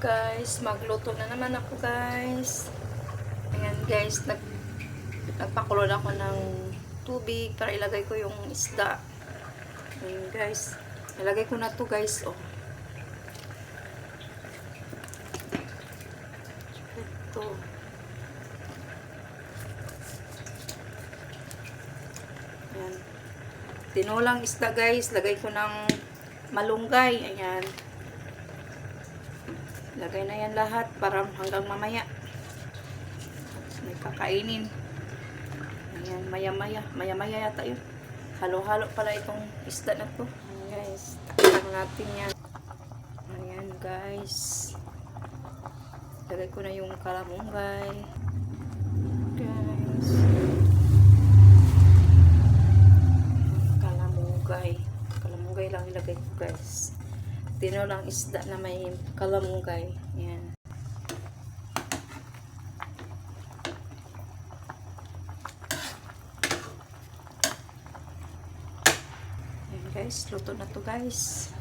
Guys, magluto na naman ako guys. Ayan guys, nagpakulo na ako ng tubig para ilagay ko yung isda. Ayan guys, ilagay ko na to guys. Oh. Ito. Ayan. Tinulang isda guys, lagay ko ng malunggay. Ayan. Lagay na yan lahat para hanggang mamaya. May kakainin. Ayan, maya-maya yata yun. Halo-halo pala itong isda na to. Ayan guys, takpan natin yan. Ayan guys. Lagay ko na yung kalamunggay. Guys. Kalamunggay lang ilagay ko guys. Tinulang isda na may kalamunggay. Ayan. Ayan guys, luto na to guys.